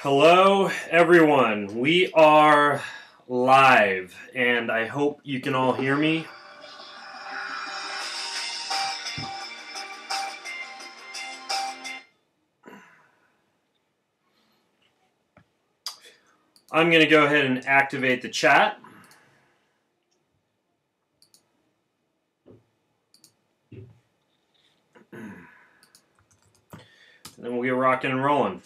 Hello everyone, we are live and I hope you can all hear me. I'm going to go ahead and activate the chat. And then we'll get rocking and rolling.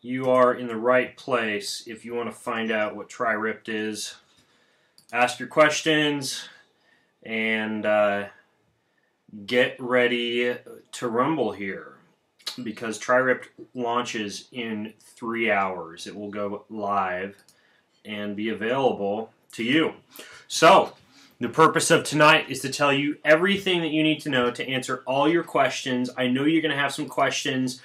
You are in the right place if you want to find out what Tri-Ripped is. Ask your questions and get ready to rumble here, because Tri-Ripped launches in 3 hours. It will go live and be available to you. So, the purpose of tonight is to tell you everything that you need to know to answer all your questions. I know you're going to have some questions.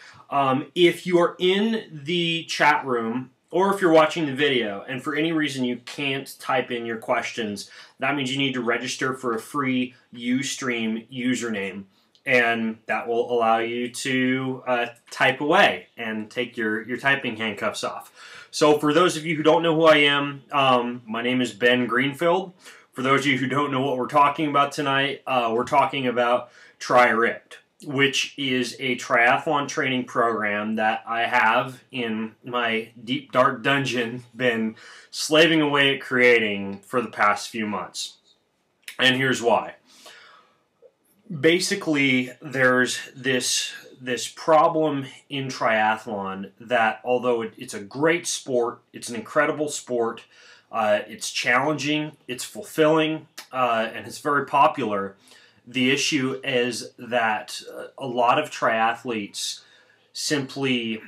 If you are in the chat room, or if you're watching the video, and for any reason you can't type in your questions, that means you need to register for a free Ustream username. And that will allow you to type away and take your typing handcuffs off. So for those of you who don't know who I am, my name is Ben Greenfield. For those of you who don't know what we're talking about tonight, we're talking about Tri-Ripped, which is a triathlon training program that I have in my deep dark dungeon been slaving away at creating for the past few months. And here's why. Basically, there's this problem in triathlon that, although it's a great sport, it's an incredible sport, it's challenging, it's fulfilling, and it's very popular. The issue is that a lot of triathletes simply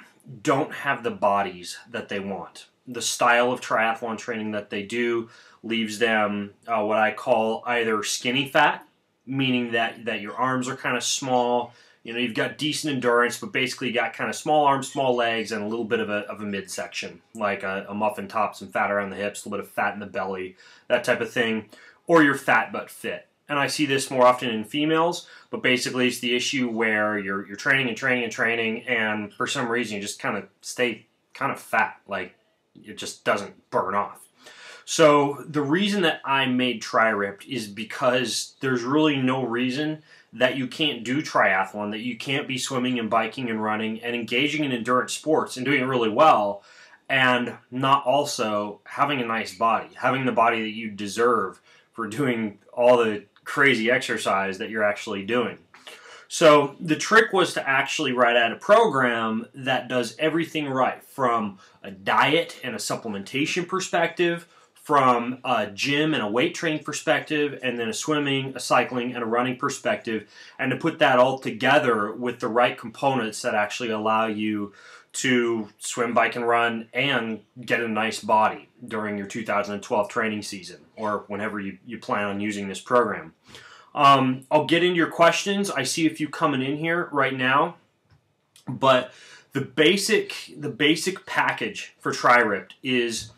don't have the bodies that they want. The style of triathlon training that they do leaves them what I call either skinny fat, meaning that your arms are kind of small. You know, you've got decent endurance, but basically you got kind of small arms, small legs, and a little bit of a midsection, like a muffin top, some fat around the hips, a little bit of fat in the belly, that type of thing. Or you're fat but fit. And I see this more often in females, but basically it's the issue where you're training and training and training, and for some reason you just kind of stay kind of fat, like it just doesn't burn off. So the reason that I made Tri-Ripped is because there's really no reason that you can't do triathlon, that you can't be swimming and biking and running and engaging in endurance sports and doing it really well, and not also having a nice body, having the body that you deserve for doing all the crazy exercise that you're actually doing. So the trick was to actually write out a program that does everything right, from a diet and a supplementation perspective, from a gym and a weight training perspective, and then a swimming, a cycling, and a running perspective, and to put that all together with the right components that actually allow you to swim, bike, and run and get a nice body during your 2012 training season, or whenever you plan on using this program. I'll get into your questions. I see a few coming in here right now, but the basic package for Tri-Ripped is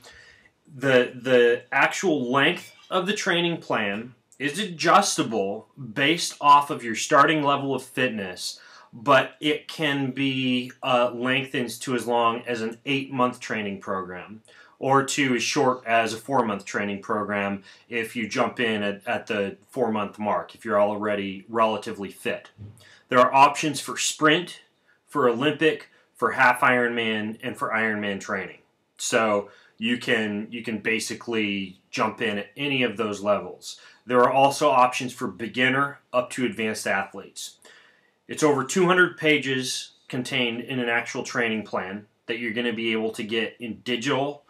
the actual length of the training plan is adjustable based off of your starting level of fitness, but it can be lengthened to as long as an 8-month training program, or to as short as a 4-month training program if you jump in at the 4-month mark, if you're already relatively fit. There are options for sprint, for Olympic, for half Ironman, and for Ironman training. So you can basically jump in at any of those levels. There are also options for beginner up to advanced athletes. It's over 200 pages contained in an actual training plan that you're going to be able to get in digital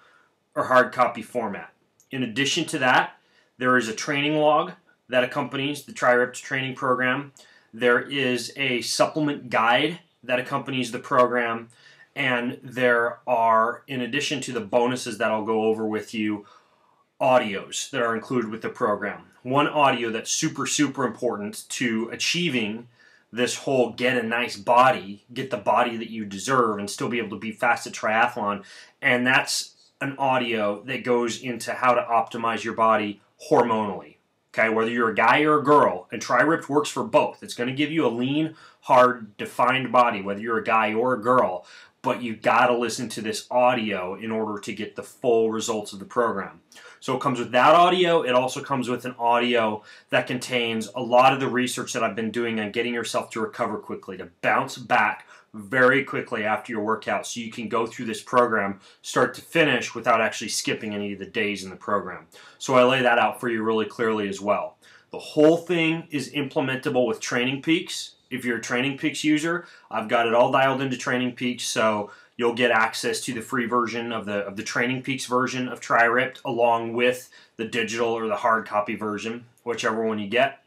or hard copy format. In addition to that, there is a training log that accompanies the Tri-Ripped training program. There is a supplement guide that accompanies the program. And there are, in addition to the bonuses that I'll go over with you, audios that are included with the program. One audio that's super, super important to achieving this whole get a nice body, get the body that you deserve, and still be able to be fast at triathlon. And that's an audio that goes into how to optimize your body hormonally. Okay, whether you're a guy or a girl, and Tri-Ripped works for both. It's going to give you a lean, hard, defined body, whether you're a guy or a girl, but you got to listen to this audio in order to get the full results of the program. So it comes with that audio. It also comes with an audio that contains a lot of the research that I've been doing on getting yourself to recover quickly, to bounce back very quickly after your workout, so you can go through this program start to finish without actually skipping any of the days in the program. So I lay that out for you really clearly as well. The whole thing is implementable with Training Peaks. If you're a Training Peaks user, I've got it all dialed into Training Peaks, so you'll get access to the free version of the Training Peaks version of Tri-Ripped, along with the digital or the hard copy version, whichever one you get.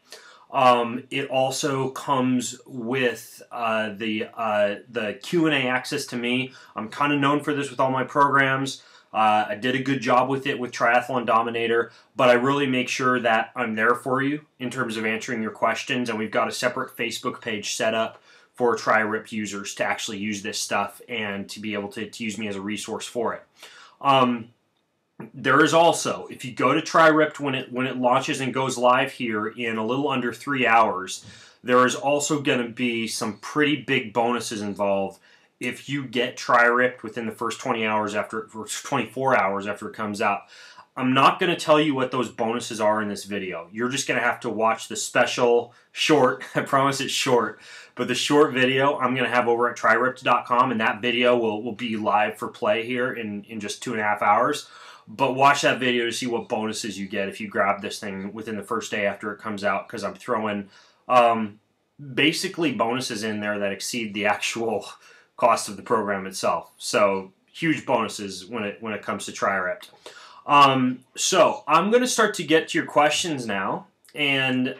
It also comes with the Q&A access to me. I'm kind of known for this with all my programs. I did a good job with it with Triathlon Dominator, but I really make sure that I'm there for you in terms of answering your questions, and we've got a separate Facebook page set up for Tri-Ripped users to actually use this stuff and to be able to use me as a resource for it. There is also, if you go to Tri-Ripped when it launches and goes live here in a little under 3 hours, there is also going to be some pretty big bonuses involved if you get Tri-Ripped within the first 24 hours after it comes out. I'm not going to tell you what those bonuses are in this video. You're just going to have to watch the special short, I promise it's short, but the short video I'm going to have over at triripped.com, and that video will be live for play here in just 2.5 hours. But watch that video to see what bonuses you get if you grab this thing within the first day after it comes out, because I'm throwing basically bonuses in there that exceed the actual cost of the program itself. So huge bonuses when it comes to Tri-Ripped. So I'm going to start to get to your questions now, and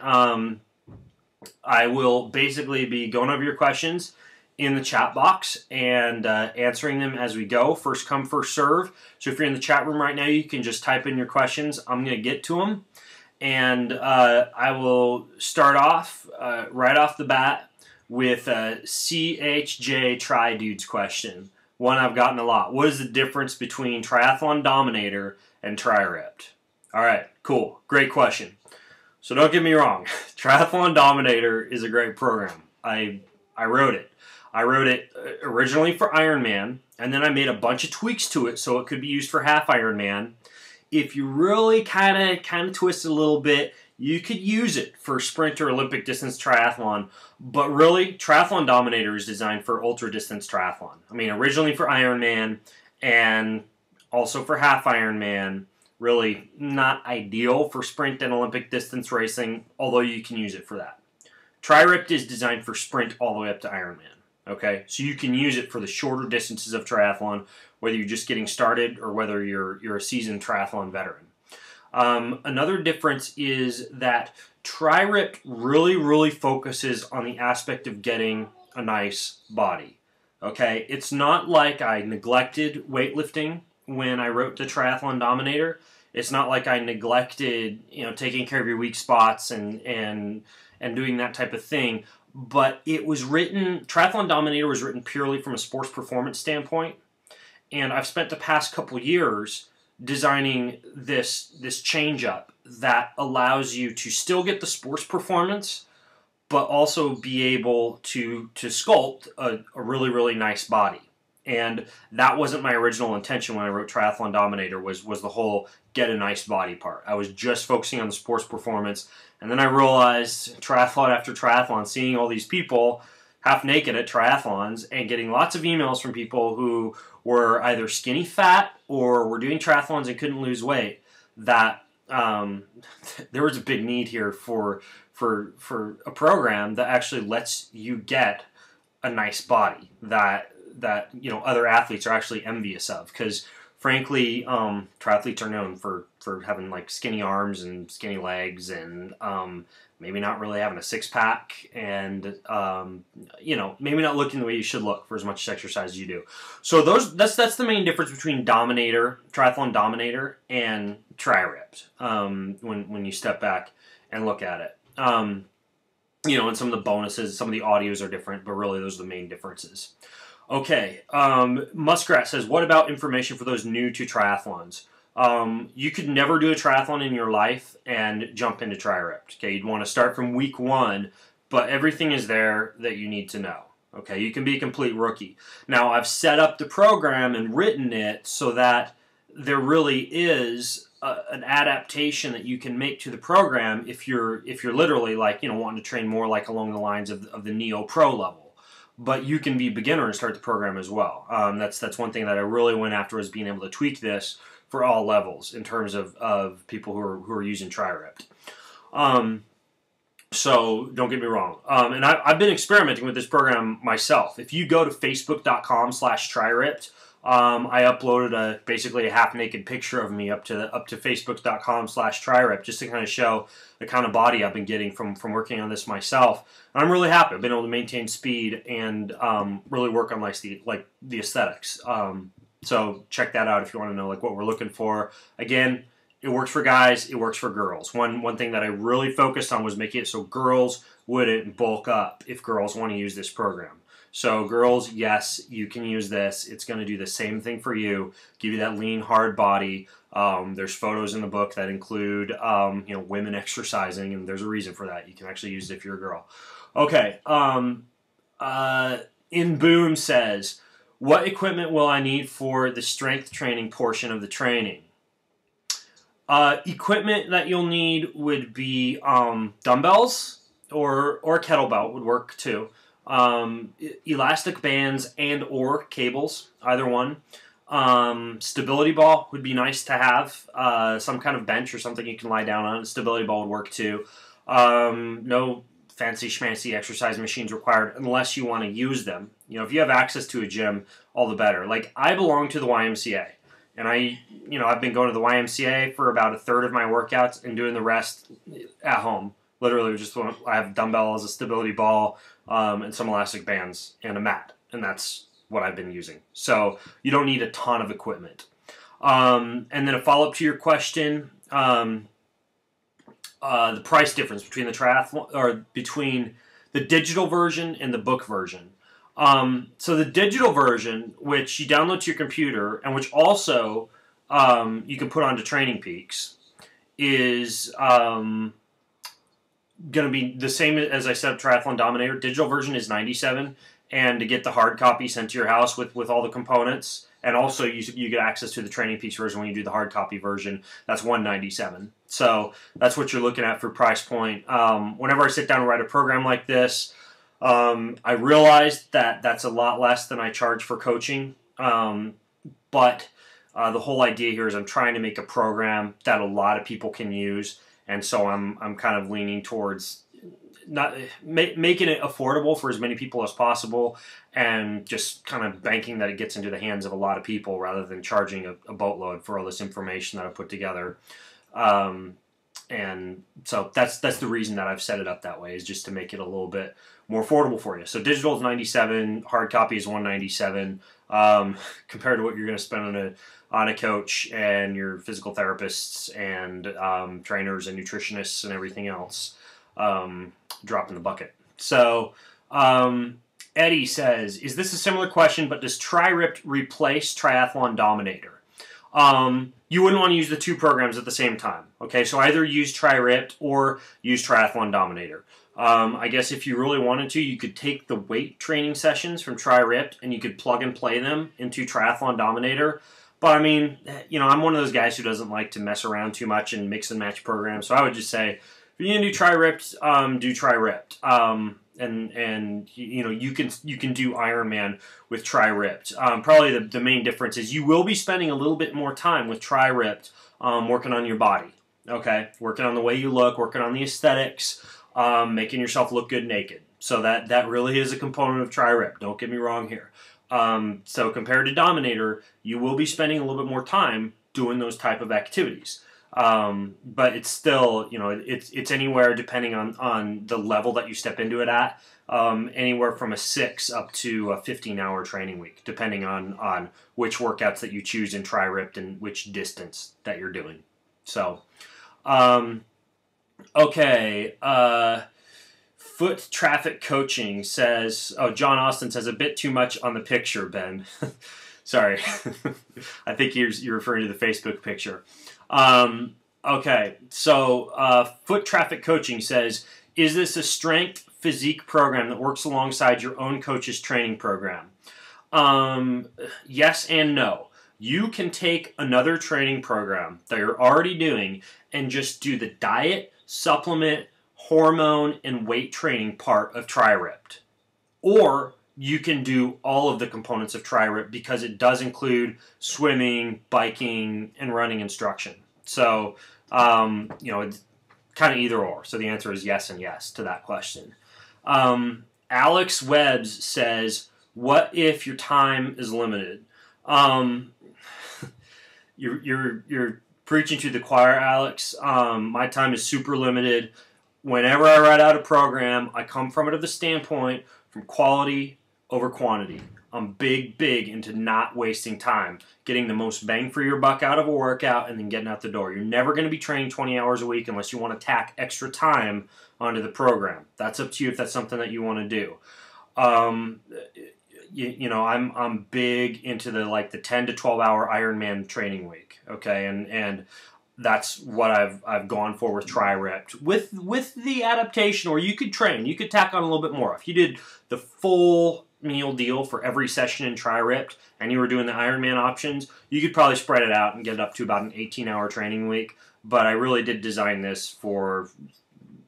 I will basically be going over your questions in the chat box and answering them as we go. First come, first serve. So if you're in the chat room right now, you can just type in your questions. I'm going to get to them. And I will start off right off the bat with CHJ Tri Dude's question. One I've gotten a lot. What is the difference between Triathlon Dominator and Tri-Ripped? All right, cool. Great question. So don't get me wrong. Triathlon Dominator is a great program. I wrote it. I wrote it originally for Ironman, and then I made a bunch of tweaks to it so it could be used for half Ironman. If you really kind of twist it a little bit, you could use it for sprint or Olympic distance triathlon. But really, Triathlon Dominator is designed for ultra distance triathlon. I mean, originally for Ironman and also for half Ironman. Really not ideal for sprint and Olympic distance racing, although you can use it for that. Tri-Ripped is designed for sprint all the way up to Ironman. Okay, so you can use it for the shorter distances of triathlon, whether you're just getting started or whether you're a seasoned triathlon veteran. Another difference is that Tri-Ripped really focuses on the aspect of getting a nice body. Okay, it's not like I neglected weightlifting when I wrote the Triathlon Dominator. It's not like I neglected, taking care of your weak spots and doing that type of thing. But it was written, Triathlon Dominator was written purely from a sports performance standpoint. And I've spent the past couple years designing this change-up that allows you to still get the sports performance, but also be able to sculpt a really nice body. And that wasn't my original intention when I wrote Triathlon Dominator, was the whole get a nice body part. I was just focusing on the sports performance. And then I realized triathlon after triathlon, seeing all these people half naked at triathlons and getting lots of emails from people who were either skinny fat or were doing triathlons and couldn't lose weight, that there was a big need here for a program that actually lets you get a nice body that other athletes are actually envious of. Because frankly, triathletes are known for having like skinny arms and skinny legs and maybe not really having a six-pack and maybe not looking the way you should look for as much exercise as you do. So that's the main difference between Triathlon Dominator and Tri-Ripped when you step back and look at it. And some of the bonuses, some of the audios are different, but really those are the main differences. Okay, Muskrat says, what about information for those new to triathlons? You could never do a triathlon in your life and jump into Tri-Ripped. Okay, you'd want to start from week 1, but everything is there that you need to know. Okay, you can be a complete rookie. Now, I've set up the program and written it so that there really is an adaptation that you can make to the program if you're literally like, wanting to train more like along the lines of the Neo Pro level. But you can be beginner and start the program as well. That's one thing that I really went after, was being able to tweak this for all levels in terms of people who are using Tri-Ripped. So don't get me wrong. And I've been experimenting with this program myself. If you go to facebook.com/Tri-Ripped, I uploaded basically a half-naked picture of me up to facebook.com/Tri-Ripped, just to kind of show the kind of body I've been getting from working on this myself. And I'm really happy. I've been able to maintain speed and really work on the aesthetics. So check that out if you want to know what we're looking for. Again, it works for guys, it works for girls. One thing that I really focused on was making it so girls wouldn't bulk up if girls want to use this program. So girls, yes, you can use this. It's going to do the same thing for you, give you that lean, hard body. There's photos in the book that include women exercising, and there's a reason for that. You can actually use it if you're a girl. Okay, In Boom says, what equipment will I need for the strength training portion of the training? Equipment that you'll need would be dumbbells or kettlebell would work too. Elastic bands and or cables, either one. Stability ball would be nice to have. Some kind of bench or something you can lie down on. Stability ball would work too. No fancy schmancy exercise machines required unless you want to use them. If you have access to a gym, all the better. Like, I belong to the YMCA, and I've been going to the YMCA for about a third of my workouts and doing the rest at home. Literally, I have dumbbells, a stability ball, and some elastic bands and a mat, and that's what I've been using. So you don't need a ton of equipment. And then a follow-up to your question, the price difference between the triathlon, or between the digital version and the book version. So the digital version, which you download to your computer and which also you can put onto Training Peaks, is going to be the same as I said, Triathlon Dominator. Digital version is $97, and to get the hard copy sent to your house with all the components, and also you get access to the Training Peaks version when you do the hard copy version, that's $197. So that's what you're looking at for price point. Whenever I sit down and write a program like this, I realized that that's a lot less than I charge for coaching, but the whole idea here is I'm trying to make a program that a lot of people can use, and so I'm kind of leaning towards not making it affordable for as many people as possible, and just kind of banking that it gets into the hands of a lot of people rather than charging a boatload for all this information that I put together. And so that's the reason that I've set it up that way, is just to make it a little bit more affordable for you. So digital is $97, hard copy is $197. Compared to what you're going to spend on a coach and your physical therapists and trainers and nutritionists and everything else, drop in the bucket. So Eddie says, is this a similar question, but does Tri-Ripped replace Triathlon Dominator? You wouldn't want to use the two programs at the same time. Okay, so either use Tri-Ripped or use Triathlon Dominator. I guess if you really wanted to, you could take the weight training sessions from Tri-Ripped and you could plug and play them into Triathlon Dominator. But I mean, I'm one of those guys who doesn't like to mess around too much and mix and match programs. So I would just say, if you're gonna do Tri-Ripped, do Tri-Ripped. And you can do Ironman with Tri-Ripped. Probably the main difference is you will be spending a little bit more time with Tri-Ripped working on your body. Okay, working on the way you look, working on the aesthetics, making yourself look good naked. So that really is a component of Tri-Ripped. Don't get me wrong here. So compared to Dominator, you will be spending a little bit more time doing those type of activities. But it's still, it's anywhere, depending on the level that you step into it at, anywhere from a 6 up to a 15-hour training week, depending on which workouts that you choose in Tri-Ripped and which distance that you're doing. So, okay, Foot Traffic Coaching says, oh, John Austin says, a bit too much on the picture, Ben. Sorry. I think you're referring to the Facebook picture. Okay, so Foot Traffic Coaching says, is this a strength physique program that works alongside your own coach's training program? Yes and no. You can take another training program that you're already doing and just do the diet, supplement, hormone, and weight training part of Tri-Ripped. Or you can do all of the components of Tri-Ripped because it does include swimming, biking, and running instruction. So, it's kind of either or. So the answer is yes and yes to that question. Alex Webbs says, what if your time is limited? You're preaching to the choir, Alex. My time is super limited. Whenever I write out a program, I come from it of the standpoint from quality over quantity. I'm big into not wasting time, getting the most bang for your buck out of a workout and then getting out the door. You're never going to be training 20 hours a week unless you want to tack extra time onto the program. That's up to you if that's something that you want to do. I'm big into the 10 to 12 hour Ironman training week, okay, and that's what I've gone for with Tri-Ripped. With the adaptation, or you could tack on a little bit more. If you did the full meal deal for every session in Tri-Ripped and you were doing the Ironman options, you could probably spread it out and get it up to about an 18-hour training week. But I really did design this for,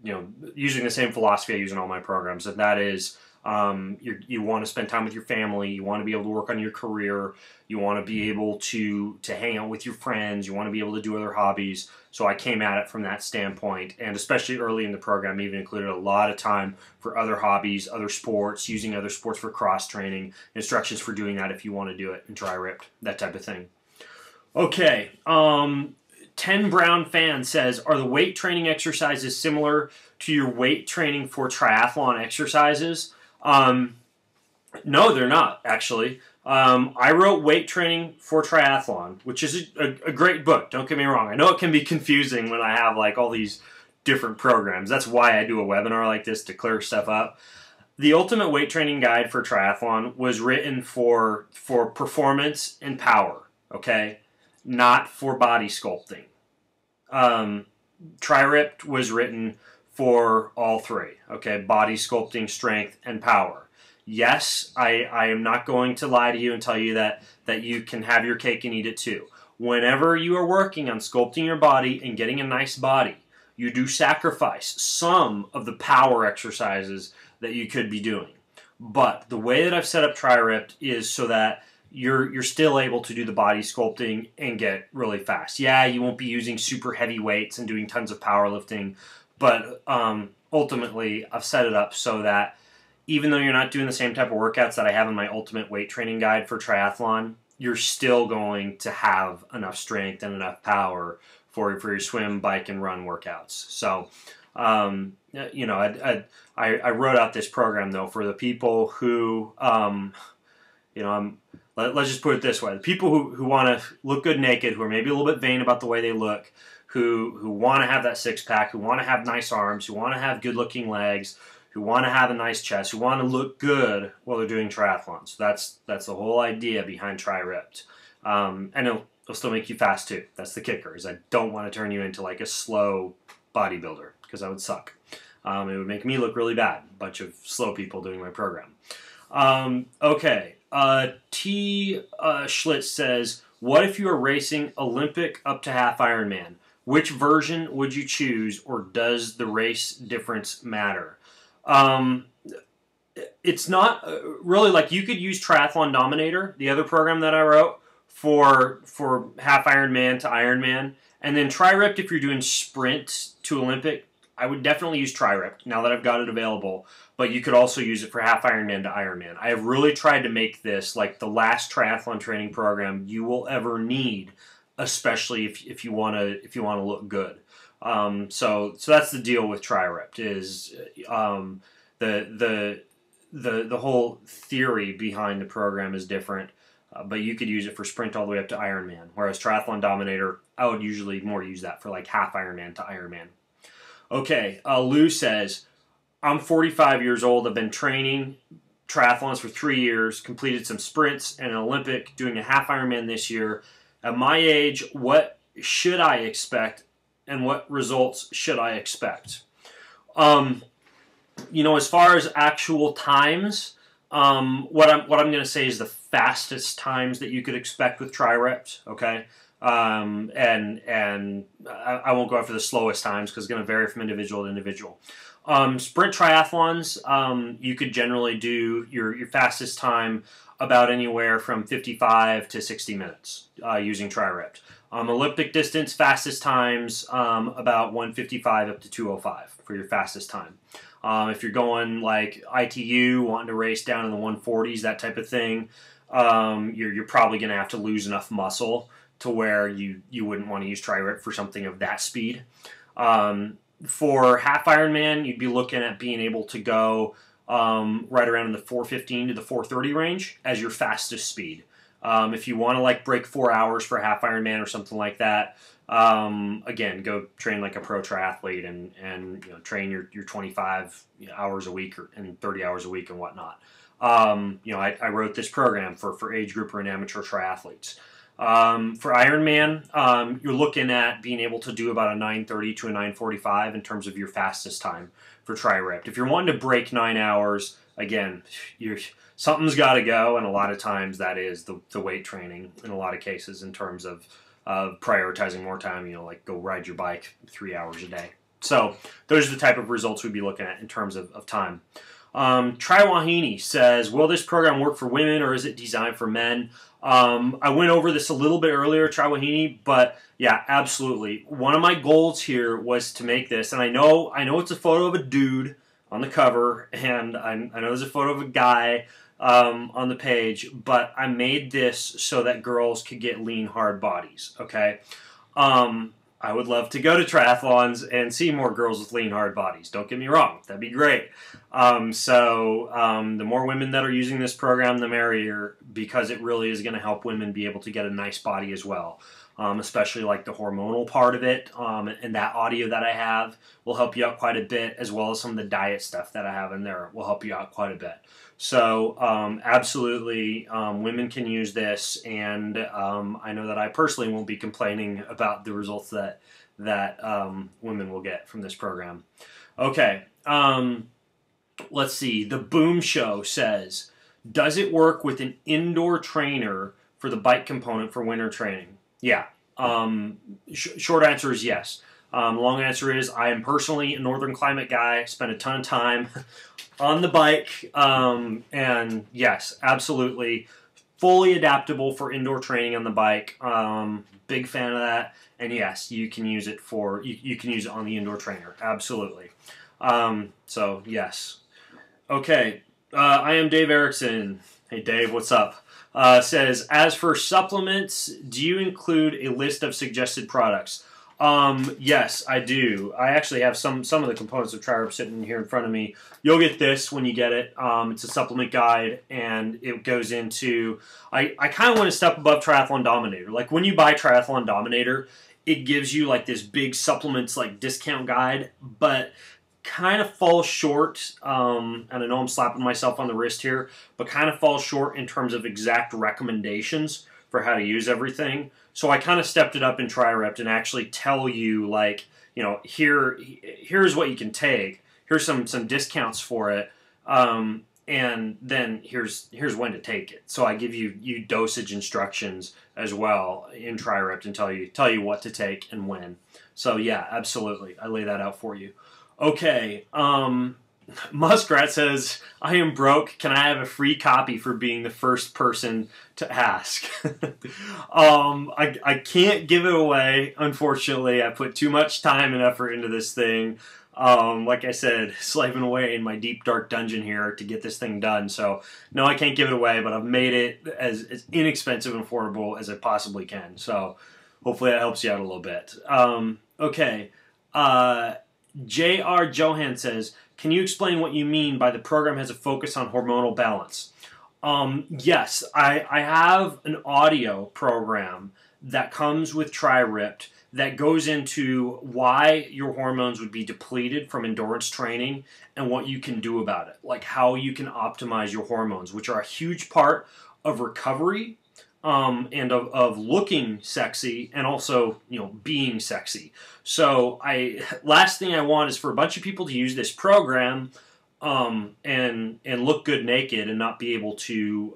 using the same philosophy I use in all my programs, and that is, you want to spend time with your family, you want to be able to work on your career, you want to be able to hang out with your friends, you want to be able to do other hobbies. So I came at it from that standpoint, and especially early in the program, even included a lot of time for other hobbies, other sports, using other sports for cross-training, instructions for doing that if you want to do it, and Tri-Ripped, that type of thing. Okay, 10 Brown Fan says, are the weight training exercises similar to your weight training for triathlon exercises? No, they're not, actually. I wrote Weight Training for Triathlon, which is a great book, don't get me wrong. I know it can be confusing when I have all these different programs. That's why I do a webinar like this, to clear stuff up. The Ultimate Weight Training Guide for Triathlon was written for performance and power, okay? Not for body sculpting. Tri-Ripped was written for all three, okay? Body sculpting, strength, and power. Yes, I am not going to lie to you and tell you that you can have your cake and eat it too. Whenever you are working on sculpting your body and getting a nice body, you do sacrifice some of the power exercises that you could be doing. But the way that I've set up Tri-Ripped is so that you're still able to do the body sculpting and get really fast. Yeah, you won't be using super heavy weights and doing tons of powerlifting, but ultimately I've set it up so that even though you're not doing the same type of workouts that I have in my Ultimate Weight Training Guide for Triathlon, you're still going to have enough strength and enough power for your swim, bike, and run workouts. So, I wrote out this program, though, for the people who, let's just put it this way. The people who want to look good naked, who are maybe a little bit vain about the way they look, who want to have that six-pack, who want to have nice arms, who want to have good-looking legs, who want to have a nice chest, who want to look good while they're doing triathlons. So that's the whole idea behind Tri-Ripped. And it'll still make you fast too. That's the kicker, is I don't want to turn you into a slow bodybuilder, because that would suck. It would make me look really bad, a bunch of slow people doing my program. Okay, T. Schlitz says, what if you are racing Olympic up to half Ironman? Which version would you choose, or does the race difference matter? It's not really you could use Triathlon Dominator, the other program that I wrote, for half Ironman to Ironman, and then Tri-Ripped if you're doing sprint to Olympic. I would definitely use Tri-Ripped now that I've got it available, but you could also use it for half Ironman to Ironman. I have really tried to make this the last triathlon training program you will ever need, especially if you want to look good. So that's the deal with Tri-Ripped, is the whole theory behind the program is different, but you could use it for sprint all the way up to Ironman, whereas Triathlon Dominator, I would usually more use that for half Ironman to Ironman. Okay, Lou says, I'm 45 years old. I've been training triathlons for 3 years, completed some sprints and an Olympic, doing a half Ironman this year. At my age, what should I expect and what results should I expect? As far as actual times, what I'm going to say is the fastest times that you could expect with tri-reps, okay? And I won't go after the slowest times because it's going to vary from individual to individual. Sprint triathlons, you could generally do your fastest time about anywhere from 55 to 60 minutes using tri-reps. Elliptic distance, fastest times about 155 up to 205 for your fastest time. If you're going like ITU, wanting to race down in the 140s, that type of thing, you're probably going to have to lose enough muscle to where you wouldn't want to use tri-rep for something of that speed. For half Ironman, you'd be looking at being able to go right around in the 415 to the 430 range as your fastest speed. If you want to like break 4 hours for half Ironman or something like that, again, go train like a pro triathlete and train your 25 hours a week and 30 hours a week and whatnot. I wrote this program for age grouper and amateur triathletes. For Ironman, you're looking at being able to do about a 9:30 to a 9:45 in terms of your fastest time for tri-rep. If you're wanting to break 9 hours, again, something's got to go, and a lot of times that is the weight training in a lot of cases in terms of prioritizing more time, like go ride your bike 3 hours a day. So those are the type of results we'd be looking at in terms of time. Triwahini says, will this program work for women or is it designed for men? I went over this a little bit earlier, Triwahini, but yeah, absolutely. One of my goals here was to make this, and I know it's a photo of a dude on the cover, and I know there's a photo of a guy on the page, but I made this so that girls could get lean, hard bodies, okay? I would love to go to triathlons and see more girls with lean, hard bodies. Don't get me wrong. That'd be great. The more women that are using this program, the merrier, because it really is going to help women be able to get a nice body as well. Especially like the hormonal part of it, and that audio that I have will help you out quite a bit, as well as some of the diet stuff that I have in there will help you out quite a bit. So absolutely, women can use this, and I know that I personally won't be complaining about the results that women will get from this program. Okay, let's see. The Boom Show says, does it work with an indoor trainer for the bike component for winter training? Yeah. Short answer is yes. Long answer is I am personally a northern climate guy, spend a ton of time on the bike, and yes, absolutely, fully adaptable for indoor training on the bike. Big fan of that, and yes, you can use it you can use it on the indoor trainer, absolutely. So yes. Okay, I am Dave Erickson. Hey Dave, what's up? Says, as for supplements, do you include a list of suggested products? Yes, I do. I actually have some of the components of tri-rep sitting here in front of me. You'll get this when you get it. It's a supplement guide, and it goes into... I kind of want to step above Triathlon Dominator. Like, when you buy Triathlon Dominator, it gives you, like, this big supplements, like, discount guide, but kind of falls short, and I know I'm slapping myself on the wrist here, but kind of falls short in terms of exact recommendations for how to use everything. So I kind of stepped it up in tri-rep and actually tell you, like, here's what you can take. Here's some discounts for it, and then here's when to take it. So I give you dosage instructions as well in tri-rep and tell you what to take and when. So yeah, absolutely, I lay that out for you. Okay, Muskrat says, I am broke. Can I have a free copy for being the first person to ask? I can't give it away, unfortunately. I put too much time and effort into this thing. Like I said, slaving away in my deep, dark dungeon here to get this thing done. So, no, I can't give it away, but I've made it as inexpensive and affordable as I possibly can. So, hopefully that helps you out a little bit. Okay. J.R. Johan says, can you explain what you mean by the program has a focus on hormonal balance? Yes, I have an audio program that comes with Tri-Ripped that goes into why your hormones would be depleted from endurance training and what you can do about it, like how you can optimize your hormones, which are a huge part of recovery, and of looking sexy, and also, you know, being sexy. So last thing I want is for a bunch of people to use this program and look good naked and not be able to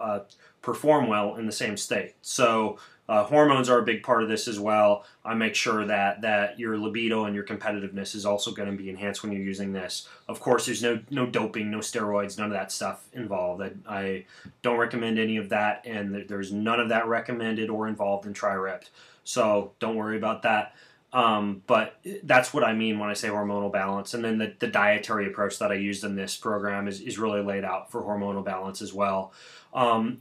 perform well in the same state. So hormones are a big part of this as well. I make sure that your libido and your competitiveness is also going to be enhanced when you're using this. Of course, there's no doping, no steroids, none of that stuff involved. I don't recommend any of that, and there's none of that recommended or involved in Tri-Ripped. So don't worry about that. But that's what I mean when I say hormonal balance. And then the dietary approach that I used in this program is really laid out for hormonal balance as well.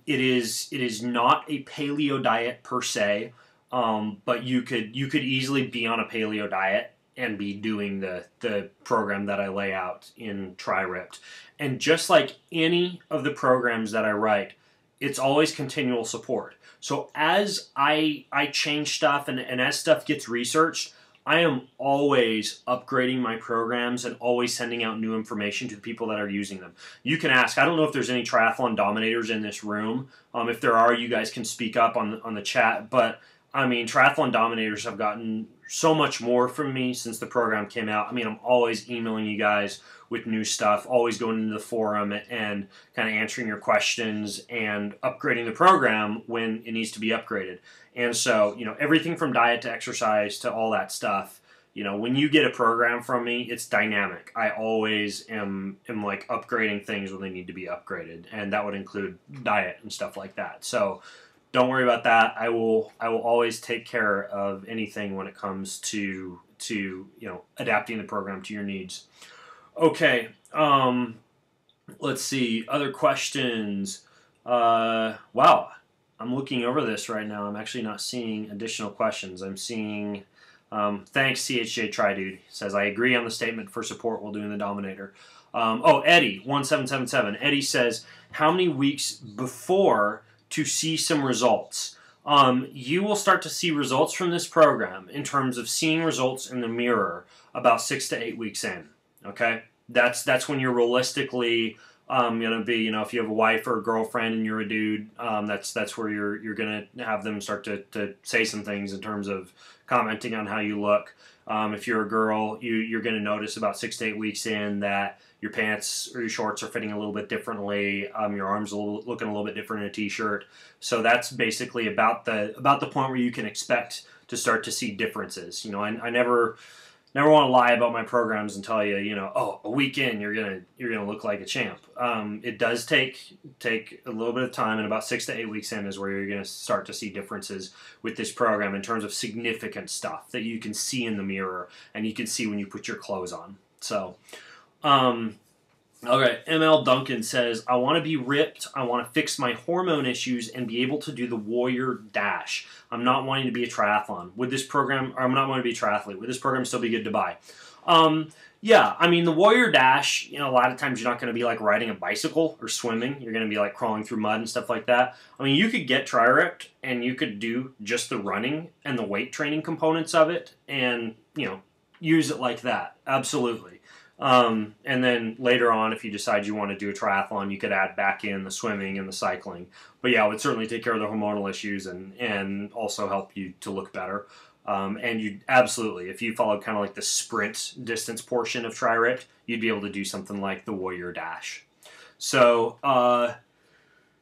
It is not a paleo diet per se, but you could easily be on a paleo diet and be doing the program that I lay out in Tri-Ripped. And just like any of the programs that I write, it's always continual support. So as I change stuff and as stuff gets researched, I am always upgrading my programs and always sending out new information to the people that are using them. You can ask. I don't know if there's any triathlon dominators in this room. If there are, you guys can speak up on the chat. But I mean, triathlon dominators have gotten so much more from me since the program came out. I mean, I'm always emailing you guys with new stuff, always going into the forum and kind of answering your questions and upgrading the program when it needs to be upgraded. And so, you know, everything from diet to exercise to all that stuff, you know, when you get a program from me, it's dynamic. I always am like upgrading things when they need to be upgraded, and that would include diet and stuff like that. So don't worry about that. I will always take care of anything when it comes to you know, adapting the program to your needs. Okay, let's see, other questions. Wow, I'm looking over this right now. I'm actually not seeing additional questions. I'm seeing, thanks CHJ Tridude, says, I agree on the statement for support while doing the Dominator. Eddie, 1777, Eddie says, how many weeks before to see some results? You will start to see results from this program in terms of seeing results in the mirror about 6 to 8 weeks in. Okay, that's when you're realistically gonna be, you know, if you have a wife or a girlfriend and you're a dude, that's where you're gonna have them start to say some things in terms of commenting on how you look. If you're a girl, you're gonna notice about 6 to 8 weeks in that your pants or your shorts are fitting a little bit differently. Your arms are looking a little bit different in a t-shirt. So that's basically about the point where you can expect to start to see differences. You know, I never want to lie about my programs and tell you, you know, oh, a week in you're gonna look like a champ. It does take a little bit of time, and about 6 to 8 weeks in is where you're gonna start to see differences with this program in terms of significant stuff that you can see in the mirror and you can see when you put your clothes on. So, okay, ML Duncan says, I want to be ripped, I want to fix my hormone issues and be able to do the Warrior Dash. I'm not wanting to be a triathlon. Would this program, or I'm not wanting to be a triathlete, would this program still be good to buy? Yeah, I mean, the Warrior Dash, you know, a lot of times you're not going to be like riding a bicycle or swimming. You're going to be like crawling through mud and stuff like that. I mean, you could get Tri-Ripped and you could do just the running and the weight training components of it and, you know, use it like that. Absolutely. And then later on, if you decide you want to do a triathlon, you could add back in the swimming and the cycling. But yeah, it would certainly take care of the hormonal issues and also help you to look better. And you absolutely, if you followed kind of like the sprint distance portion of Tri-Ripped, you'd be able to do something like the Warrior Dash. So,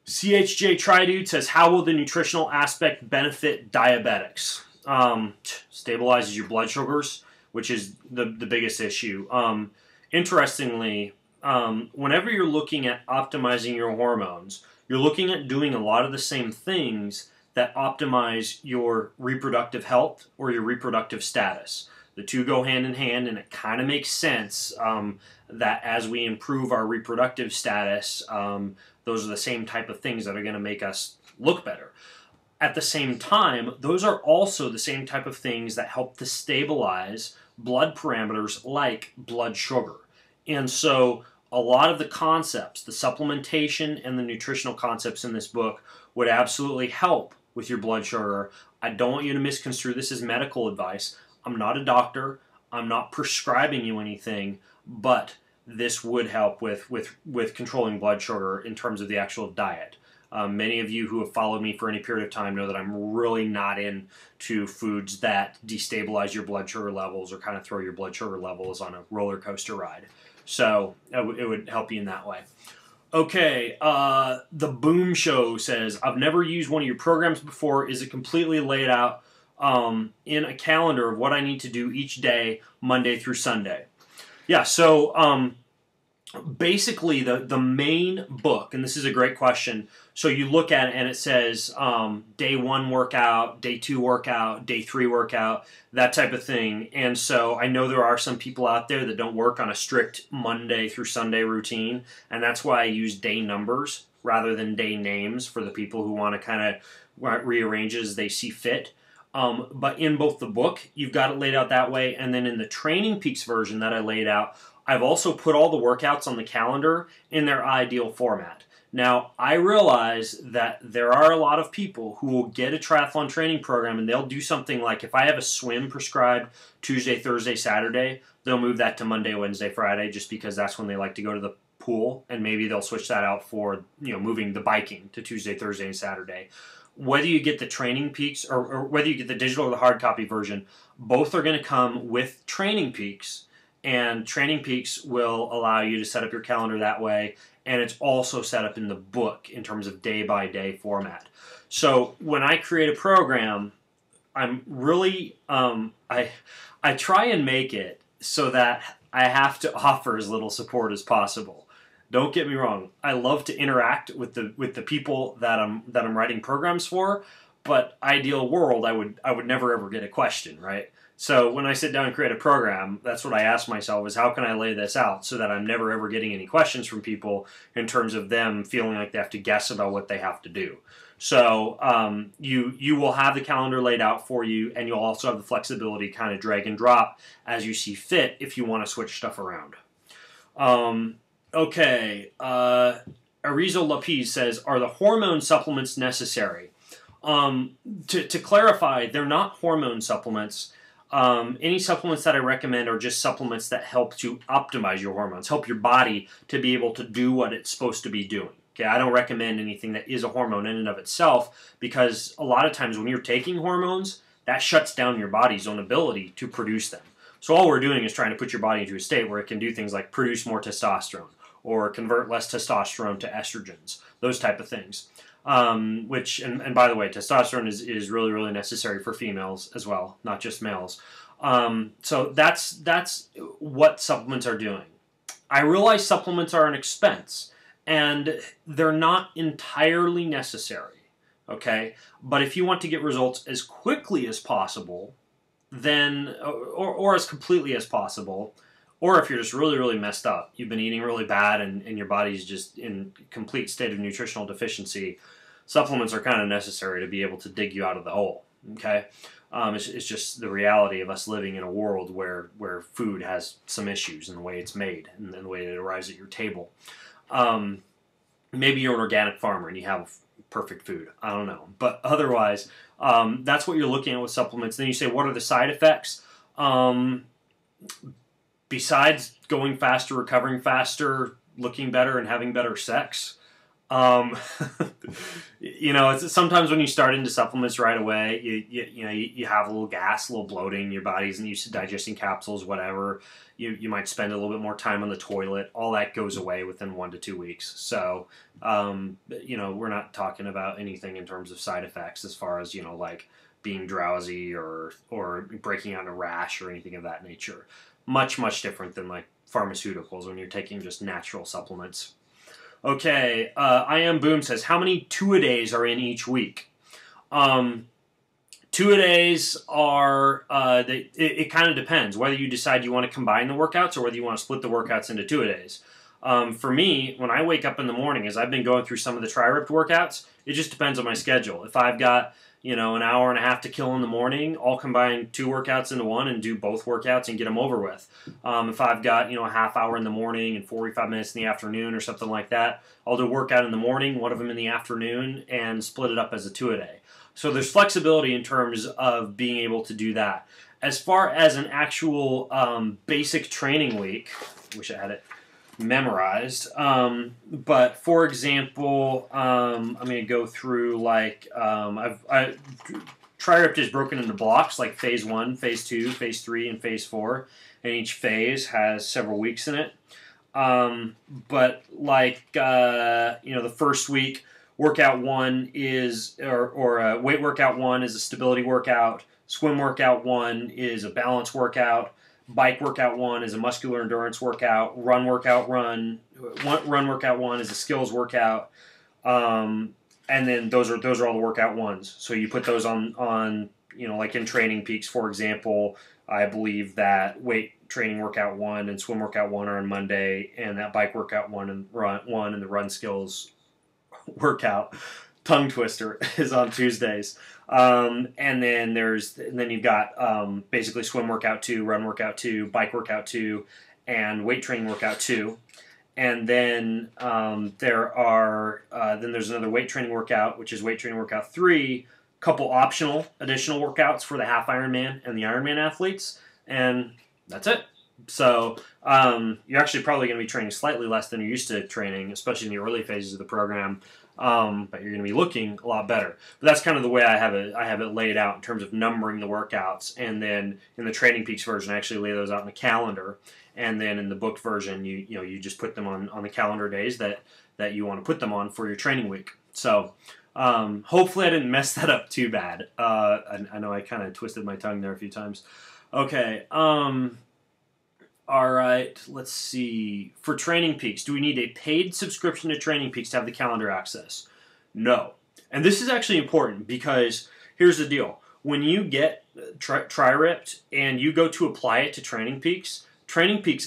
CHJ Tridude says, how will the nutritional aspect benefit diabetics? Stabilizes your blood sugars, which is the biggest issue. Interestingly, whenever you're looking at optimizing your hormones, you're looking at doing a lot of the same things that optimize your reproductive health or your reproductive status. The two go hand in hand, and it kind of makes sense that as we improve our reproductive status, those are the same type of things that are going to make us look better. At the same time, those are also the same type of things that help to stabilize blood parameters like blood sugar. And so a lot of the concepts, the supplementation and the nutritional concepts in this book would absolutely help with your blood sugar. I don't want you to misconstrue this as medical advice. I'm not a doctor. I'm not prescribing you anything, but this would help with controlling blood sugar in terms of the actual diet. Many of you who have followed me for any period of time know that I'm really not into foods that destabilize your blood sugar levels or kind of throw your blood sugar levels on a roller coaster ride. So it would help you in that way. Okay, the Boom Show says, I've never used one of your programs before. Is it completely laid out in a calendar of what I need to do each day, Monday through Sunday? Yeah, so basically the main book, and this is a great question, so you look at it and it says day 1 workout, day 2 workout, day 3 workout, that type of thing. And so I know there are some people out there that don't work on a strict Monday through Sunday routine, and that's why I use day numbers rather than day names for the people who want to kind of rearrange it as they see fit. But in both the book, you've got it laid out that way, and then in the Training Peaks version that I laid out, I've also put all the workouts on the calendar in their ideal format. Now, I realize that there are a lot of people who will get a triathlon training program and they'll do something like, if I have a swim prescribed Tuesday, Thursday, Saturday, they'll move that to Monday, Wednesday, Friday, just because that's when they like to go to the pool, and maybe they'll switch that out for, moving the biking to Tuesday, Thursday, and Saturday. Whether you get the Training Peaks or whether you get the digital or the hard copy version, both are going to come with Training Peaks, and Training Peaks will allow you to set up your calendar that way, and it's also set up in the book in terms of day-by-day format. So when I create a program, I'm really, I try and make it so that I have to offer as little support as possible. Don't get me wrong. I love to interact with the people that I'm writing programs for, but ideal world, I would never ever get a question, right? So when I sit down and create a program, that's what I ask myself is, how can I lay this out so that I'm never ever getting any questions from people in terms of them feeling like they have to guess about what they have to do. So you will have the calendar laid out for you, and you'll also have the flexibility to kind of drag and drop as you see fit if you want to switch stuff around. Okay, Arizo Lapis says, are the hormone supplements necessary? To clarify, they're not hormone supplements. Any supplements that I recommend are just supplements that help to optimize your hormones, help your body to be able to do what it's supposed to be doing. Okay, I don't recommend anything that is a hormone in and of itself, because a lot of times when you're taking hormones, that shuts down your body's own ability to produce them. So all we're doing is trying to put your body into a state where it can do things like produce more testosterone or convert less testosterone to estrogens, those type of things. Which, and by the way, testosterone is really, really necessary for females as well, not just males. So that's what supplements are doing. I realize supplements are an expense, and they're not entirely necessary, okay? But if you want to get results as quickly as possible, then, or as completely as possible, or if you're just really, really messed up, you've been eating really bad and your body's just in complete state of nutritional deficiency, supplements are kind of necessary to be able to dig you out of the hole, okay? It's just the reality of us living in a world where food has some issues in the way it's made and the way it arrives at your table. Maybe you're an organic farmer and you have perfect food. I don't know. But otherwise, that's what you're looking at with supplements. Then you say, what are the side effects? Besides going faster, recovering faster, looking better, and having better sex, it's sometimes when you start into supplements right away, you have a little gas, a little bloating, your body isn't used to digesting capsules, whatever. You might spend a little bit more time on the toilet. All that goes away within 1 to 2 weeks. So, we're not talking about anything in terms of side effects as far as, like being drowsy or breaking out in a rash or anything of that nature. Much, much different than like pharmaceuticals when you're taking just natural supplements. Okay, I Am Boom says, how many two-a-days are in each week? Two-a-days are, it kind of depends whether you decide you want to combine the workouts or whether you want to split the workouts into two-a-days. For me, when I wake up in the morning, as I've been going through some of the Tri-Ripped workouts, it just depends on my schedule. If I've got, an hour and a half to kill in the morning, I'll combine 2 workouts into one and do both workouts and get them over with. If I've got, a half hour in the morning and 45 minutes in the afternoon or something like that, I'll do a workout in the morning, one of them in the afternoon, and split it up as a two-a-day. So there's flexibility in terms of being able to do that. As far as an actual basic training week, I wish I had it memorized. But for example, I'm going to go through like Tri-Ripped is broken into blocks like phase 1, phase 2, phase 3, and phase 4, and each phase has several weeks in it. But like the first week, workout 1 is or weight workout 1 is a stability workout. Swim workout 1 is a balance workout. Bike workout 1 is a muscular endurance workout. Run workout 1 is a skills workout. And then those are all the workout 1s. So you put those on like in Training Peaks, for example. I believe that weight training workout 1 and swim workout 1 are on Monday, and that bike workout 1 and the run skills workout, tongue twister, is on Tuesdays. And then you've got basically swim workout 2, run workout 2, bike workout 2, and weight training workout 2. And then there's another weight training workout, which is weight training workout 3, couple optional additional workouts for the half Ironman and the Ironman athletes, and that's it. So you're actually probably going to be training slightly less than you're used to training, especially in the early phases of the program. But you're going to be looking a lot better. But that's kind of the way I have it laid out in terms of numbering the workouts. And then in the Training Peaks version, I actually lay those out in a calendar. And then in the booked version, you just put them on the calendar days that you want to put them on for your training week. So hopefully I didn't mess that up too bad. I know I kind of twisted my tongue there a few times. Okay. All right, let's see. For Training Peaks, do we need a paid subscription to Training Peaks to have the calendar access? No. And this is actually important because here's the deal. When you get Tri-Ripped and you go to apply it to Training Peaks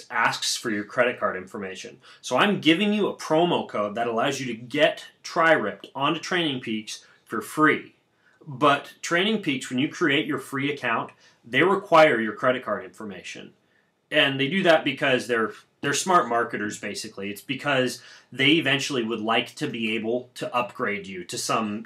asks for your credit card information. So I'm giving you a promo code that allows you to get Tri-Ripped onto Training Peaks for free. But Training Peaks, when you create your free account, they require your credit card information. And they do that because they're smart marketers, basically. It's because they eventually would like to be able to upgrade you to some,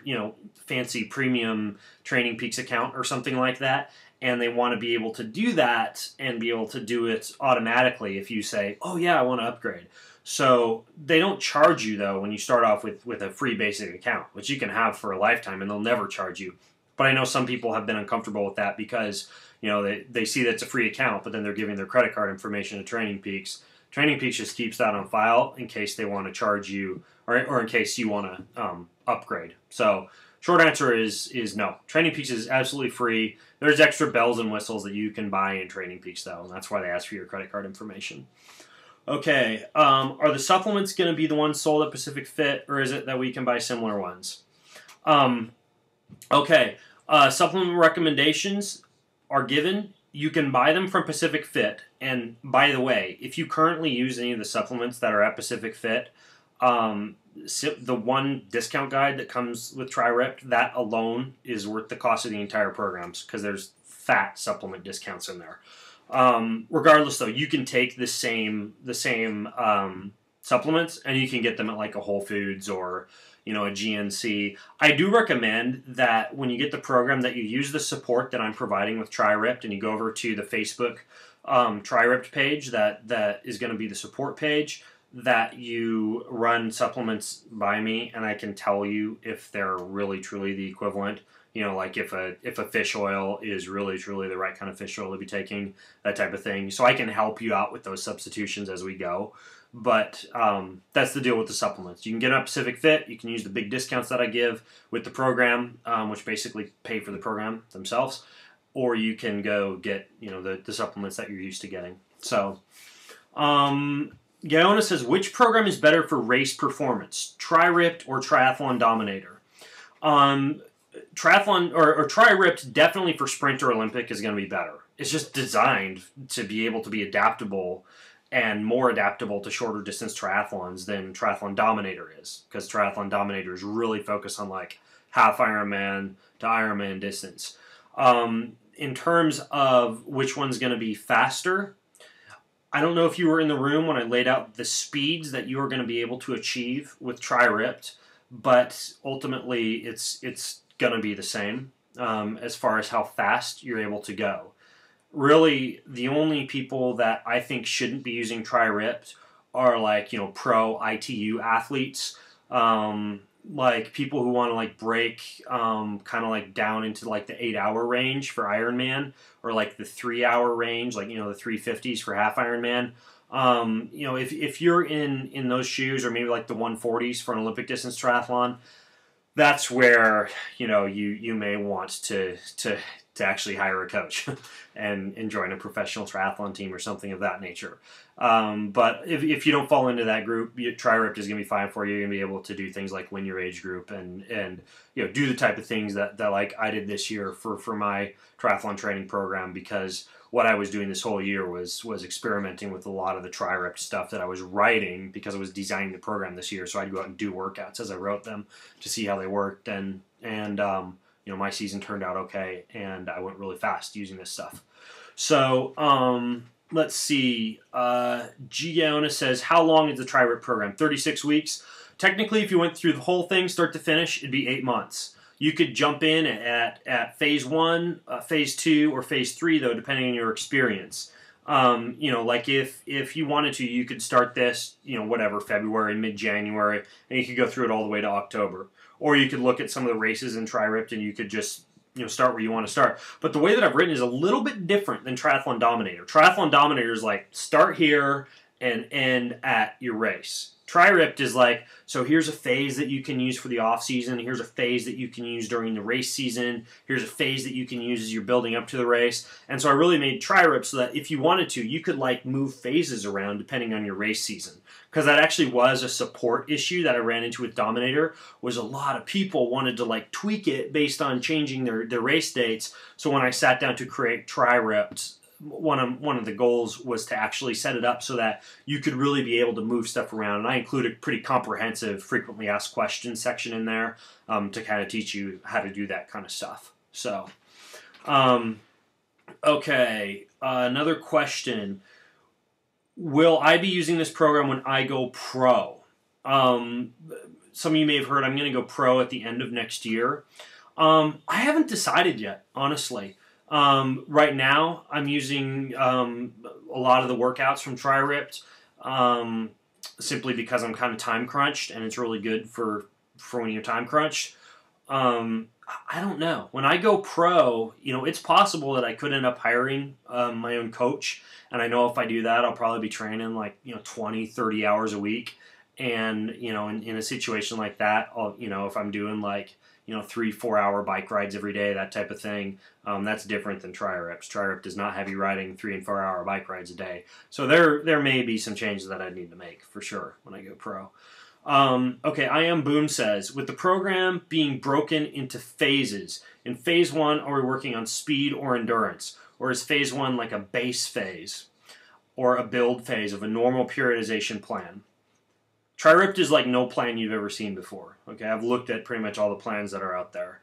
fancy premium Training Peaks account or something like that. And they want to be able to do that and be able to do it automatically if you say, oh yeah, I want to upgrade. So they don't charge you, though, when you start off with a free basic account, which you can have for a lifetime, and they'll never charge you. But I know some people have been uncomfortable with that because they see that it's a free account, but then they're giving their credit card information to Training Peaks. Training Peaks just keeps that on file in case they want to charge you or in case you want to upgrade. So short answer is no. Training Peaks is absolutely free. There's extra bells and whistles that you can buy in Training Peaks, though, and that's why they ask for your credit card information. Okay, are the supplements going to be the ones sold at Pacific Fit, or is it that we can buy similar ones? Okay, supplement recommendations are given. You can buy them from Pacific Fit. And by the way, if you currently use any of the supplements that are at Pacific Fit, the one discount guide that comes with Tri-Ripped, that alone is worth the cost of the entire programs because there's fat supplement discounts in there. Regardless, though, you can take the same supplements and you can get them at like a Whole Foods or a GNC. I do recommend that when you get the program that you use the support that I'm providing with Tri-Ripped and you go over to the Facebook Tri-Ripped page that is going to be the support page, that you run supplements by me and I can tell you if they're really truly the equivalent. Like if a fish oil is really truly the right kind of fish oil to be taking, that type of thing. So I can help you out with those substitutions as we go. But that's the deal with the supplements. You can get them at Pacific Fit. You can use the big discounts that I give with the program, which basically pay for the program themselves. Or you can go get the supplements that you're used to getting. So, Gaona says, which program is better for race performance, Tri-Ripped or Triathlon Dominator? Triathlon or Tri-Ripped definitely for Sprint or Olympic is going to be better. It's just designed to be able to be adaptable and more adaptable to shorter distance triathlons than Triathlon Dominator is, because Triathlon Dominator is really focused on like half Ironman to Ironman distance. In terms of which one's going to be faster, I don't know if you were in the room when I laid out the speeds that you are going to be able to achieve with Tri-Ripped, but ultimately it's going to be the same as far as how fast you're able to go. Really, the only people that I think shouldn't be using Tri-Ripped are like, pro ITU athletes, like people who want to like break kind of like down into like the 8-hour range for Ironman, or like the 3-hour range, like, the 350s for half Ironman. If you're in those shoes, or maybe like the 140s for an Olympic distance triathlon, that's where you may want to actually hire a coach and join a professional triathlon team or something of that nature. But if you don't fall into that group, Tri-Ripped is going to be fine for you. You're going to be able to do things like win your age group and do the type of things that like I did this year for my triathlon training program, because what I was doing this whole year was experimenting with a lot of the Tri-Ripped stuff that I was writing, because I was designing the program this year. So I'd go out and do workouts as I wrote them to see how they worked, and my season turned out okay, and I went really fast using this stuff. So let's see. Giona says, how long is the Tri-Ripped program? 36 weeks. Technically, if you went through the whole thing, start to finish, it'd be 8 months. You could jump in at phase 1, phase 2, or phase 3, though, depending on your experience. Like if you wanted to, you could start this, February, mid-January, and you could go through it all the way to October. Or you could look at some of the races in Tri-Ripped, and you could just start where you want to start. But the way that I've written is a little bit different than Triathlon Dominator. Triathlon Dominator is like, start here and end at your race. Tri-Ripped is like, so here's a phase that you can use for the off season. Here's a phase that you can use during the race season. Here's a phase that you can use as you're building up to the race. And so I really made Tri-Ripped so that if you wanted to, you could like move phases around depending on your race season. Because that actually was a support issue that I ran into with Dominator, was a lot of people wanted to like tweak it based on changing their race dates. So when I sat down to create Tri-Ripped, one of the goals was to actually set it up so that you could really be able to move stuff around. And I included a pretty comprehensive frequently asked questions section in there to kind of teach you how to do that kind of stuff. So, okay, another question. Will I be using this program when I go pro? Some of you may have heard I'm going to go pro at the end of next year. I haven't decided yet, honestly. Right now, I'm using a lot of the workouts from Tri-Ripped simply because I'm kind of time crunched, and it's really good for when you're time crunched. I don't know. When I go pro, it's possible that I could end up hiring my own coach, and I know if I do that, I'll probably be training like 20, 30 hours a week. And in a situation like that, if I'm doing like 3-4 hour bike rides every day, that type of thing, that's different than Tri-Ripped. Tri-Ripped does not have you riding 3 and 4 hour bike rides a day. So there may be some changes that I need to make for sure when I go pro. Okay, I Am Boom says, with the program being broken into phases, in phase 1, are we working on speed or endurance? Or is phase 1 like a base phase or a build phase of a normal periodization plan? Tri-Ripped is like no plan you've ever seen before. Okay, I've looked at pretty much all the plans that are out there.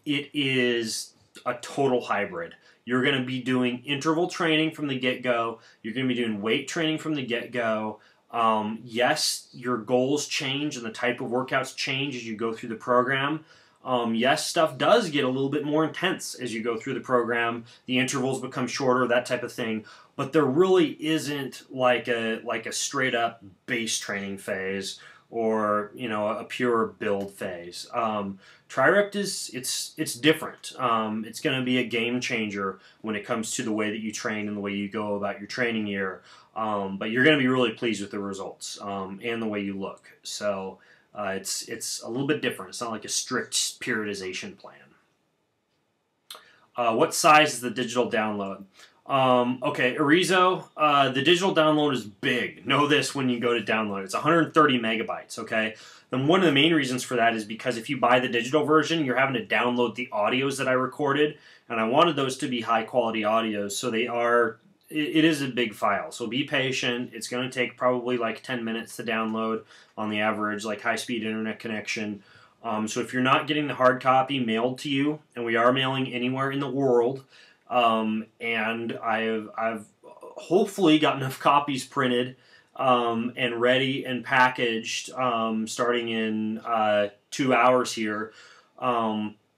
It is a total hybrid. You're going to be doing interval training from the get-go. You're going to be doing weight training from the get-go. Yes, your goals change and the type of workouts change as you go through the program. Yes, stuff does get a little bit more intense as you go through the program. The intervals become shorter, that type of thing. But there really isn't like a straight up base training phase or a pure build phase. Tri-Ripped it's different. It's going to be a game changer when it comes to the way that you train and the way you go about your training year. But you're going to be really pleased with the results and the way you look. So it's a little bit different. It's not like a strict periodization plan. What size is the digital download? Okay, Arizo, the digital download is big. Know this when you go to download. It's 130 megabytes, okay? Then one of the main reasons for that is because if you buy the digital version, you're having to download the audios that I recorded, and I wanted those to be high-quality audios, so it is a big file. So be patient. It's going to take probably like 10 minutes to download on the average, like high-speed internet connection. So if you're not getting the hard copy mailed to you, and we are mailing anywhere in the world, and I've hopefully got enough copies printed and ready and packaged starting in 2 hours here.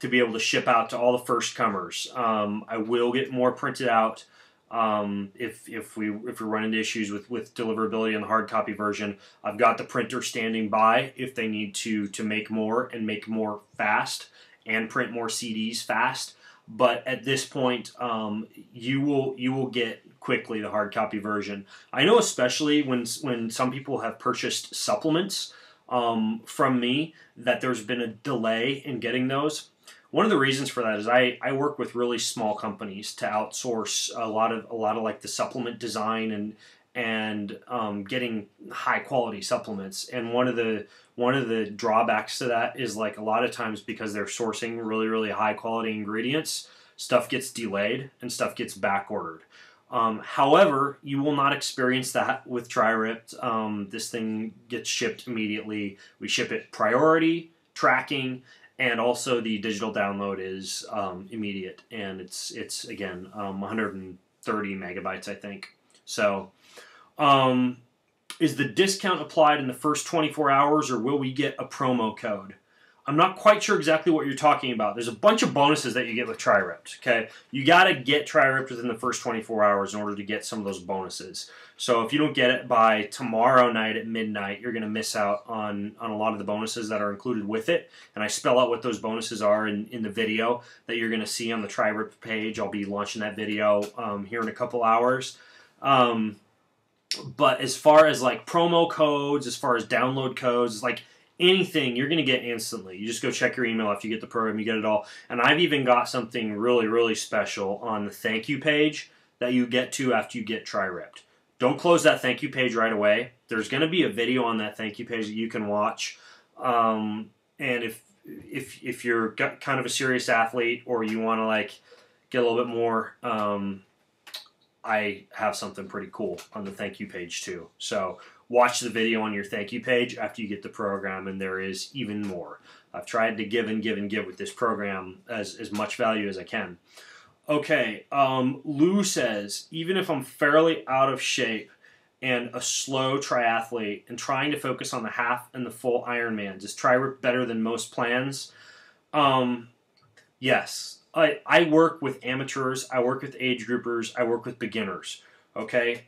to be able to ship out to all the first comers. I will get more printed out if we run into issues with deliverability on the hard copy version. I've got the printer standing by if they need to make more and make more fast and print more CDs fast. But at this point, you will get quickly the hard copy version. I know, especially when some people have purchased supplements from me, that there's been a delay in getting those. One of the reasons for that is I work with really small companies to outsource a lot of like the supplement design and getting high quality supplements. And one of the drawbacks to that is, like, a lot of times, because they're sourcing really, really high quality ingredients, stuff gets delayed and stuff gets back ordered. However, you will not experience that with TriRipped. This thing gets shipped immediately. We ship it priority, tracking, and also the digital download is immediate, and it's again 130 megabytes, I think. So, is the discount applied in the first 24 hours, or will we get a promo code? I'm not quite sure exactly what you're talking about. There's a bunch of bonuses that you get with TriRipped, okay? You got to get TriRipped within the first 24 hours in order to get some of those bonuses. So if you don't get it by tomorrow night at midnight, you're going to miss out on a lot of the bonuses that are included with it. And I spell out what those bonuses are in the video that you're going to see on the TriRipped page. I'll be launching that video here in a couple hours. But as far as, like, promo codes, as far as download codes, like, anything you're going to get instantly. You just go check your email after you get the program, you get it all. And I've even got something really, really special on the thank you page that you get to after you get TriRipped. Don't close that thank you page right away. There's going to be a video on that thank you page that you can watch. And if you're kind of a serious athlete, or you want to, like, get a little bit more, I have something pretty cool on the thank you page too. So watch the video on your thank you page after you get the program, and there is even more. I've tried to give and give and give with this program as much value as I can. Okay, Lou says, even if I'm fairly out of shape and a slow triathlete and trying to focus on the half and the full Ironmans, is TriRipped better than most plans? Yes. I work with amateurs, I work with age groupers, I work with beginners. Okay,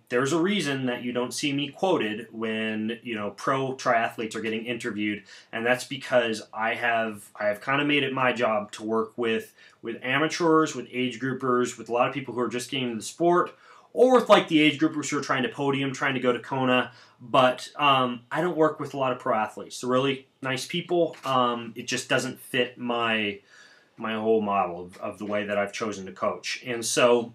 there's a reason that you don't see me quoted when, you know, pro triathletes are getting interviewed, and that's because I have kind of made it my job to work with amateurs, with age groupers, with a lot of people who are just getting into the sport, or with, like, the age groupers who are trying to podium, trying to go to Kona. But I don't work with a lot of pro athletes. They're really nice people. It just doesn't fit my whole model of the way that I've chosen to coach. And so,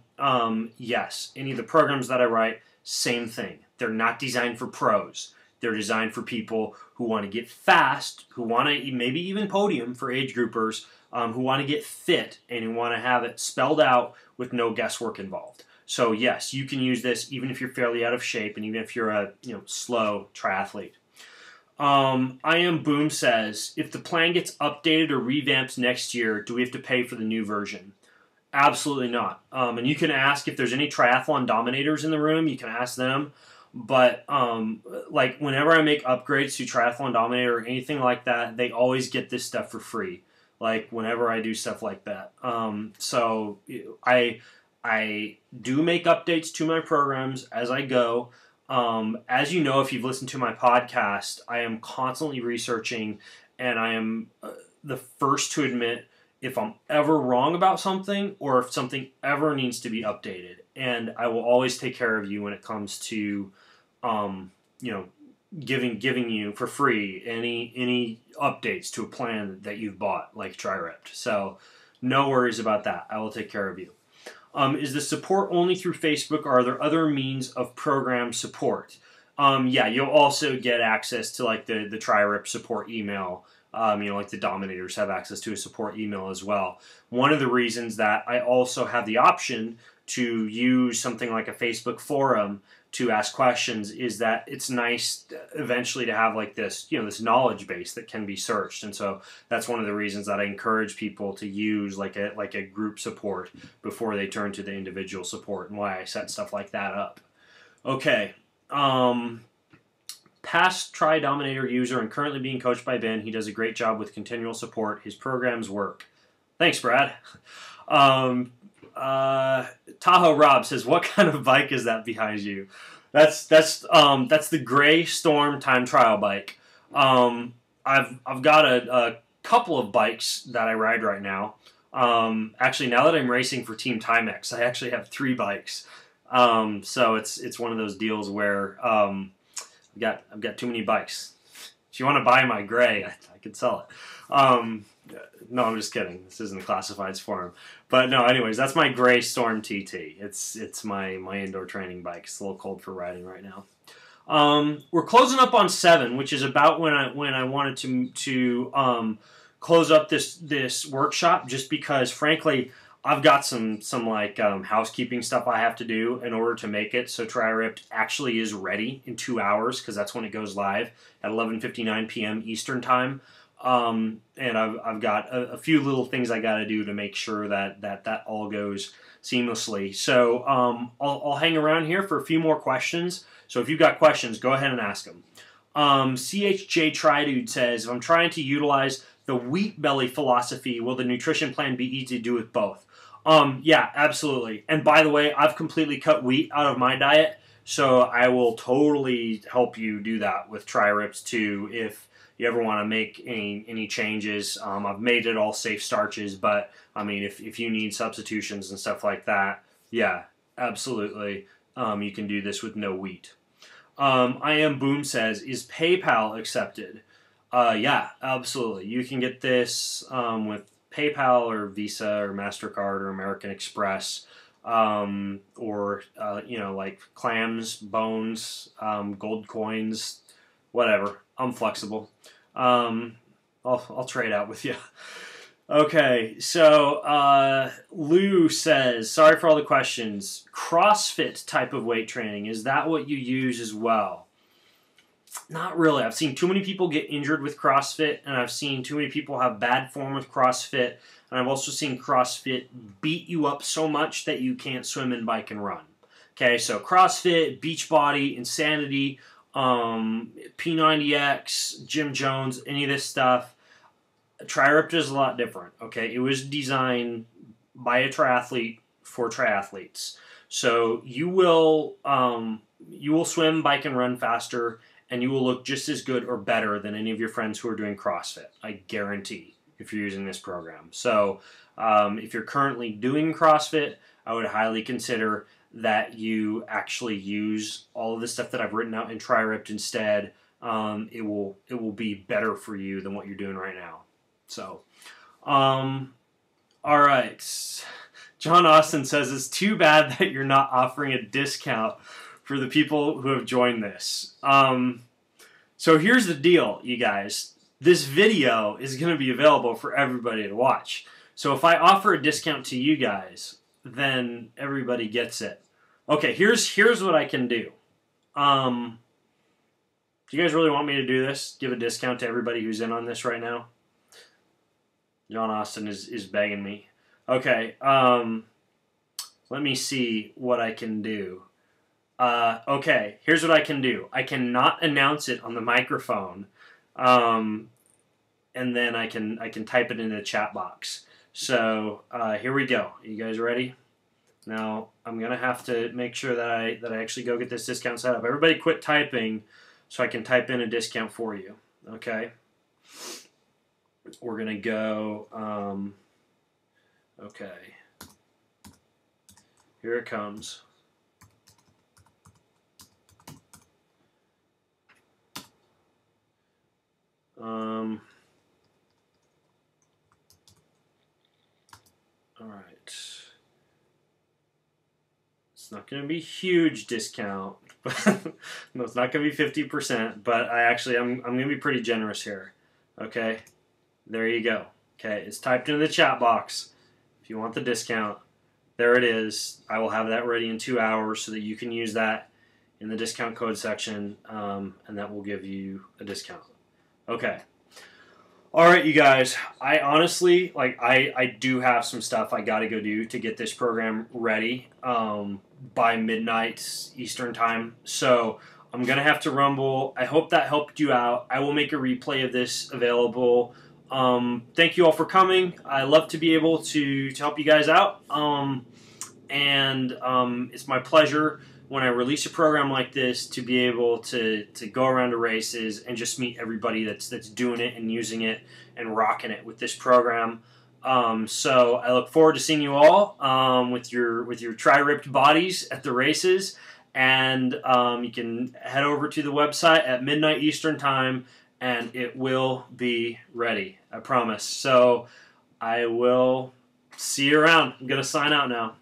yes, any of the programs that I write, same thing. They're not designed for pros. They're designed for people who want to get fast, who want to maybe even podium for age groupers, who want to get fit, and who want to have it spelled out with no guesswork involved. So yes, you can use this even if you're fairly out of shape, and even if you're a slow triathlete. I Am Boom says, if the plan gets updated or revamped next year, do we have to pay for the new version? Absolutely not. And you can ask if there's any triathlon dominators in the room, you can ask them. But like, whenever I make upgrades to Triathlon Dominator or anything like that, they always get this stuff for free. Like, whenever I do stuff like that. So I do make updates to my programs as I go. As you know, if you've listened to my podcast, I am constantly researching, and I am the first to admit if I'm ever wrong about something, or if something ever needs to be updated. And I will always take care of you when it comes to, giving you for free any updates to a plan that you've bought, like TriRipped. So no worries about that. I will take care of you. Is the support only through Facebook, or are there other means of program support? Yeah, you'll also get access to, like, the TriRipped support email. Like the Dominators have access to a support email as well. One of the reasons that I also have the option to use something like a Facebook forum to ask questions is that it's nice eventually to have, like, this, this knowledge base that can be searched. And so that's one of the reasons that I encourage people to use like a group support before they turn to the individual support, and why I set stuff like that up. Okay. past Tri-Dominator user and currently being coached by Ben. He does a great job with continual support. His programs work. Thanks, Brad. Tahoe Rob says, what kind of bike is that behind you? That's the Gray Storm time trial bike. I've got a couple of bikes that I ride right now. Actually, now that I'm racing for Team Timex, I actually have 3 bikes. So it's one of those deals where I've got too many bikes. If you want to buy my Gray, I could sell it. No, I'm just kidding. This isn't a classifieds forum. But no, anyways, that's my Gray Storm TT. It's my indoor training bike. It's a little cold for riding right now. We're closing up on 7, which is about when I wanted to close up this workshop, just because frankly I've got some like housekeeping stuff I have to do in order to make it so Tri-Ripped actually is ready in 2 hours, because that's when it goes live at 11:59 p.m. Eastern time. And I've got a few little things I got to do to make sure that all goes seamlessly. So I'll hang around here for a few more questions. So if you've got questions, go ahead and ask them. CHJ Tridude says, if I'm trying to utilize the wheat belly philosophy, will the nutrition plan be easy to do with both? Yeah, absolutely. And by the way, I've completely cut wheat out of my diet, so I will totally help you do that with Tri-Rips too if you ever want to make any changes. I've made it all safe starches, but I mean, if you need substitutions and stuff like that, yeah, absolutely. You can do this with no wheat. I Am Boom says, is PayPal accepted? Yeah, absolutely. You can get this with PayPal or Visa or MasterCard or American Express, or like clams, bones, gold coins, whatever. I'm flexible. I'll trade out with you. Okay, so Lou says, sorry for all the questions. CrossFit type of weight training, is that what you use as well? Not really. I've seen too many people get injured with CrossFit, and I've seen too many people have bad form with CrossFit, and I've also seen CrossFit beat you up so much that you can't swim and bike and run. Okay, so CrossFit, Beachbody, Insanity, P90X, Jim Jones, any of this stuff, Tri-Ripped is a lot different. Okay, it was designed by a triathlete for triathletes. So you will swim, bike, and run faster, and you will look just as good or better than any of your friends who are doing CrossFit. I guarantee, if you're using this program. So if you're currently doing CrossFit, I would highly consider that you actually use all of the stuff that I've written out in Tri-Ripped instead. It will be better for you than what you're doing right now. So, all right. John Austin says, it's too bad that you're not offering a discount for the people who have joined this. So here's the deal, you guys. This video is going to be available for everybody to watch. So if I offer a discount to you guys, then everybody gets it. Okay, here's what I can do. Do you guys really want me to do this? Give a discount to everybody who's in on this right now? John Austin is begging me. Okay, let me see what I can do. Okay, here's what I can do. I cannot announce it on the microphone, and then I can type it in the chat box. So here we go. You guys ready? Now I'm gonna have to make sure that I actually go get this discount set up. Everybody, quit typing so I can type in a discount for you. Okay. We're gonna go. Okay. Here it comes. All right. It's not going to be a huge discount, but no, it's not going to be 50%, but I'm going to be pretty generous here. Okay. There you go. Okay. It's typed into the chat box. If you want the discount, there it is. I will have that ready in 2 hours so that you can use that in the discount code section, and that will give you a discount. Okay. All right, you guys. I honestly, I do have some stuff I got to go do to get this program ready by midnight Eastern time. So I'm going to have to rumble. I hope that helped you out. I will make a replay of this available. Thank you all for coming. I love to be able to help you guys out. It's my pleasure when I release a program like this to be able to go around to races and just meet everybody that's doing it and using it and rocking it with this program. So I look forward to seeing you all with your tri-ripped bodies at the races. And you can head over to the website at midnight Eastern time, and it will be ready. I promise. So I will see you around. I'm going to sign out now.